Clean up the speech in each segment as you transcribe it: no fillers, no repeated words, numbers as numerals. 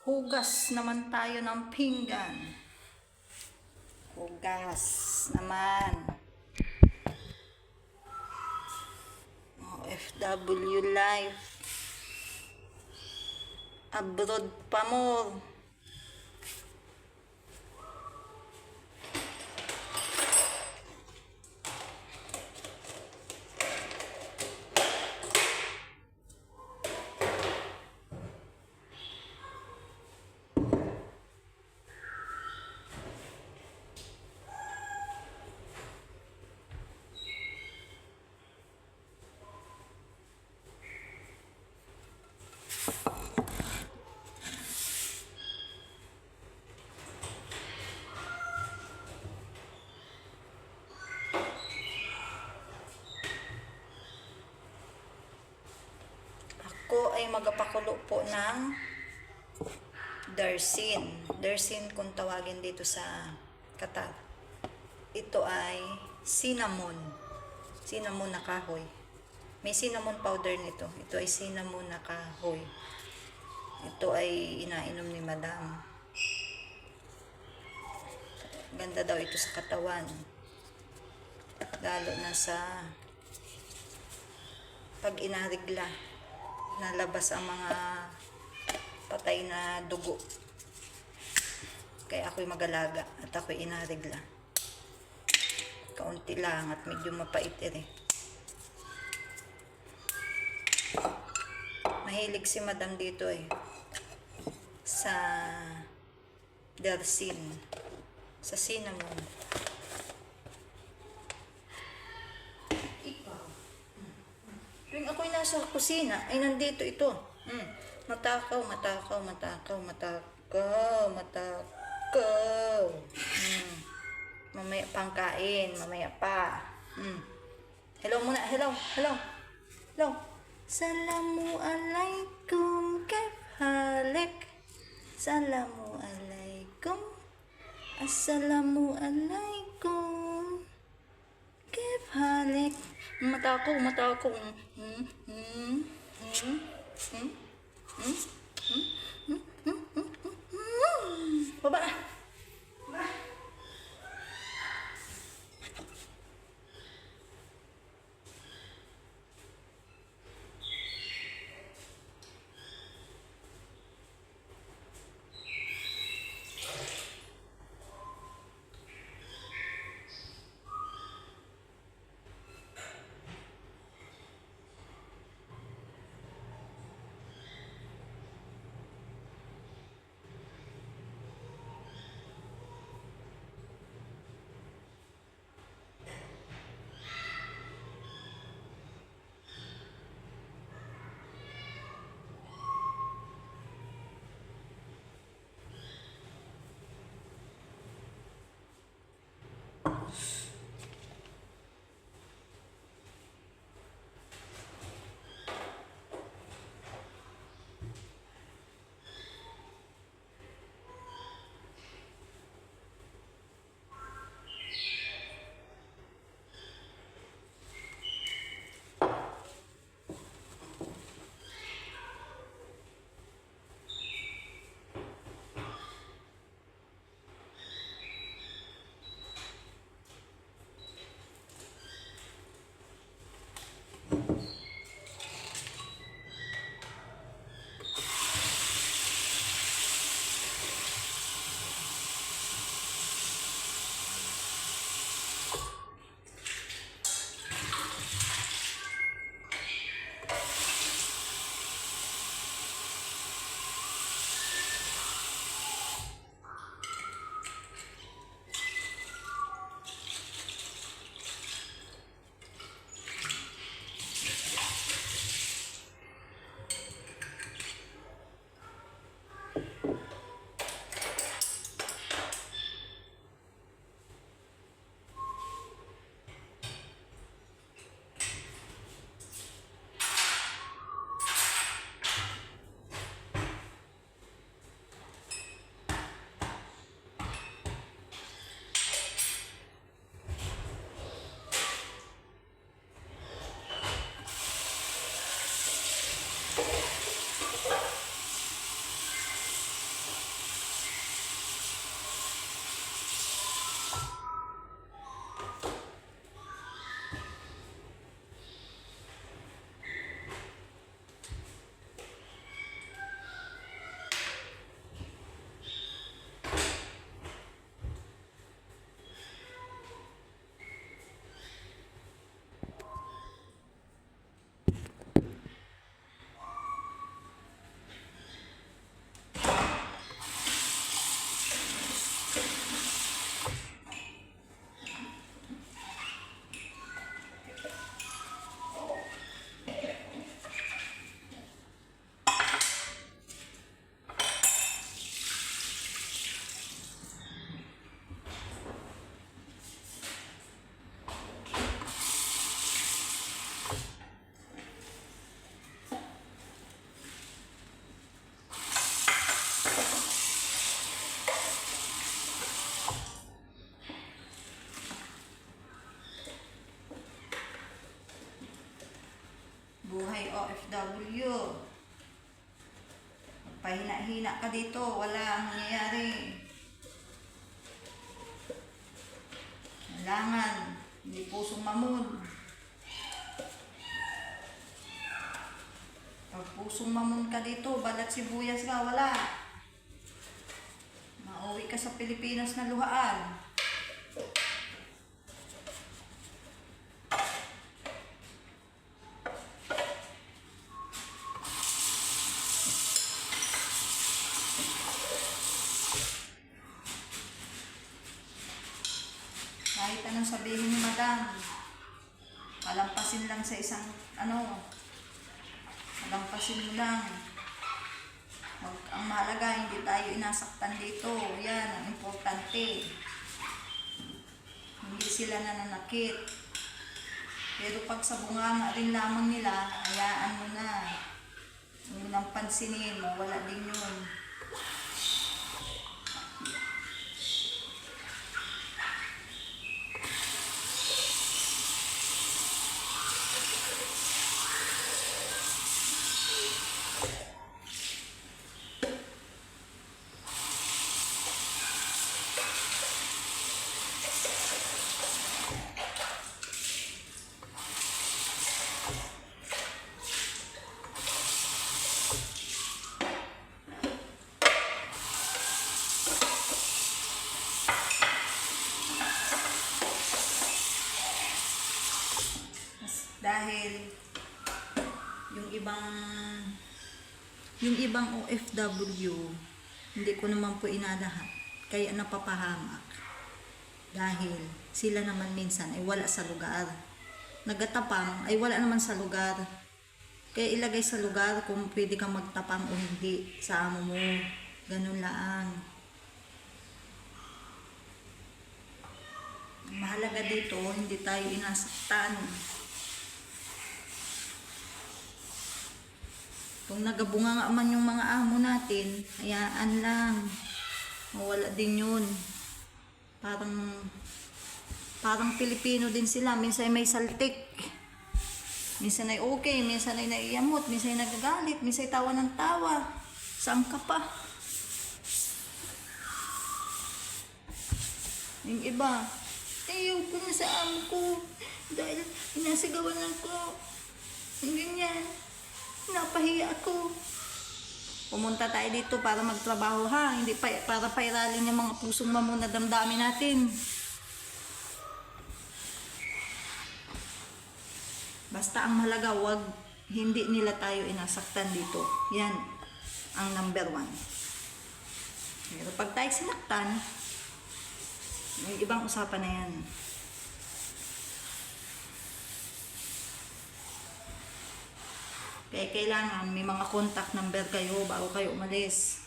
Hugas naman tayo ng pinggan. Hugas naman. OFW life. Abroad pa more. Ako ay magapakulo po ng darsin. Darsin kung tawagin dito sa Qatar. Ito ay cinnamon. Cinnamon na kahoy. May cinnamon powder nito. Ito ay cinnamon na kahoy. Ito ay inainom ni Madam. Ganda daw ito sa katawan. Lalo na sa pag inarigla. Nalabas ang mga patay na dugo. Kaya ako'y magalaga at ako'y inarigla. Kaunti lang at medyo mapait eh. Mahilig si Madam dito eh. Sa darsin. Sa cinnamon. Tuwing ako'y nasa kusina, ay nandito ito. Matakaw, matakaw, matakaw, matakaw, matakaw. Mamaya pang kain, mamaya pa. Hello muna, hello, hello. Hello. Salamu alaikum, kaif halik? Salamu alaikum. Assalamu alaikum. Kaif halik? Matakaw, matakaw. Baba. Baba. Pahina-hina ka dito, wala ang nangyayari. Kailangan, hindi pusong mamon. Pag pusong mamon ka dito, balat sibuyas ka, wala. Mauwi ka sa Pilipinas na luhaan. Kahit anong sabihin ni madam, palampasin lang sa isang, palampasin mo lang. Ang mahalaga, hindi tayo inasaktan dito. Yan, ang importante. Hindi sila nananakit. Pero pag sa bunganga rin lamang nila, hayaan mo na. Huwag nang pansinin mo, wala din yun. Dahil yung ibang OFW, hindi ko naman po inalahat, kaya napapahamak. Dahil sila naman minsan ay wala sa lugar. Nagatapang ay wala naman sa lugar. Kaya ilagay sa lugar kung pwede kang magtapang o hindi sa amo mo. Ganun lang. Mahalaga dito, hindi tayo inasaktan. Kung nagabunga nga man yung mga amo natin, hayaan lang. Mawala din yun. Parang Pilipino din sila. Minsan may saltik. Minsan ay okay, minsan ay naiiyamot, minsan ay nagagalit, minsan ay tawa ng tawa. Saan ka pa? Yung iba, ayaw ko na sa amo ko dahil inasigawan ako. Yung ganyan. Napahiya ako. Pumunta tayo dito para magtrabaho ha. Hindi para pairalin yung mga pusong mamon na damdamin natin. Basta ang mahalaga, hindi nila tayo inasaktan dito. Yan ang number 1. Pero pag tayo sinaktan, may ibang usapan na yan. Kaya kailangan may mga contact number kayo bago kayo umalis.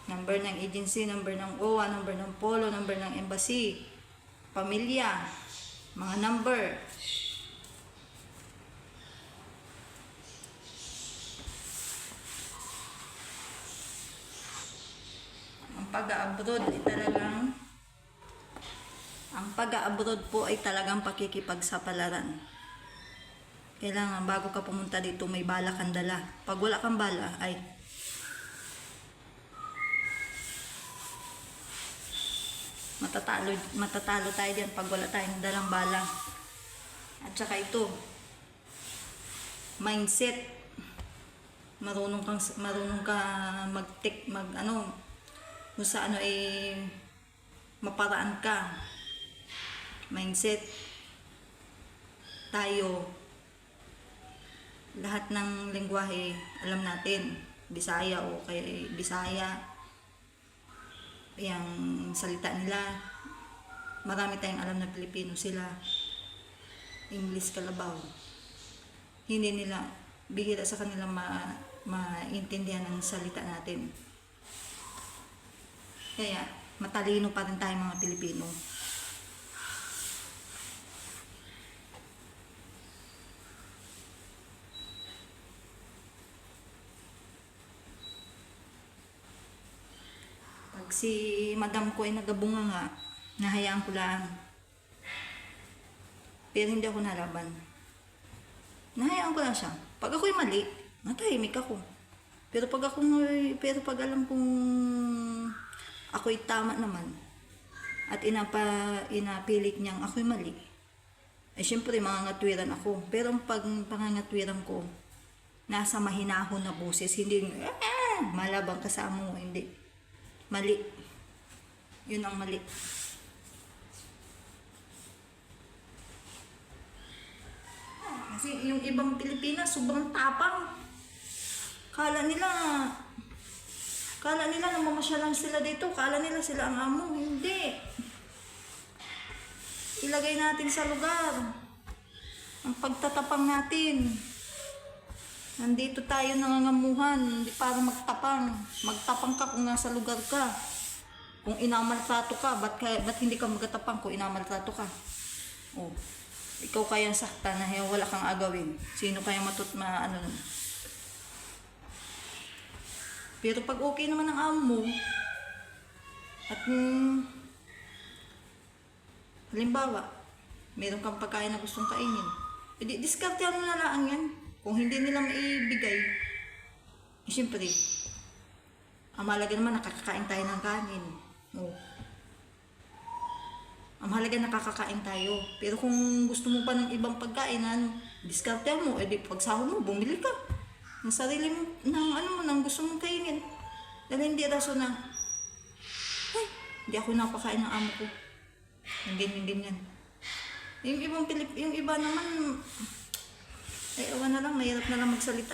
Number ng agency, number ng OWA, number ng polo, number ng embassy, pamilya, mga number. Ang pag-abroad po ay talagang pakikipagsapalaran. Kailangan bago ka pumunta dito may bala kang dala. Pag wala kang bala ay matatalo tayo diyan pag wala tayong dalang bala. At saka ito, mindset. Marunong ka kung sa maparaan ka. Mindset. Tayo lahat ng lengguwahe alam natin, Bisaya o kaya Bisaya, yung salita nila, marami tayong alam na Pilipino sila. English kalabaw, hindi nila, bihira sa kanila maintindihan ang salita natin. Kaya matalino pa rin tayong mga Pilipino. Si madam ko ay nagabunga nga, nahayaan ko lang. Pero hindi ako nalaban. Nahayaan ko lang siya. Pag ako'y mali, natahimik ako. Pero pag alam kong ako'y tama naman at inapilit niyang ako'y mali, eh syempre mangangatwiran ako. Pero ang pangangatwiran ko, nasa mahinahon na boses, hindi malabang kasama mo, hindi. Mali. Yun ang mali. Kasi yung ibang Pilipinas, sobrang tapang. Kala nila namamasyal lang sila dito. Kala nila sila ang amo. Hindi. Ilagay natin sa lugar ang pagtatapang natin. Nandito tayo nangangamuhan, hindi para magtapang. Magtapang ka kung nasa lugar ka. Kung inamaltrato ka, ba't hindi ka magtatapang kung inamaltrato ka? Oh, ikaw kayang sakta na wala kang agawin. Sino kayang ano? Pero pag okay naman ang amo mo, at halimbawa, meron kang pagkain na gustong kainin, edi diskartehan mo na lang yan. Kung hindi nila maibigay, eh, siyempre, ang mahalaga naman nakakakain tayo ng kanin. No. Ang mahalaga nakakakain tayo. Pero kung gusto mo pa ng ibang pagkain, diskartehan mo, edi pagsahod mo, bumili ka ng sarili mo, ng gusto mong kainin. Dahil hindi raso na, ay, hindi ako napakain ng amo ko. Yung ganyan. Yung iba naman, ay, ewan na lang, mahirap na lang magsalita.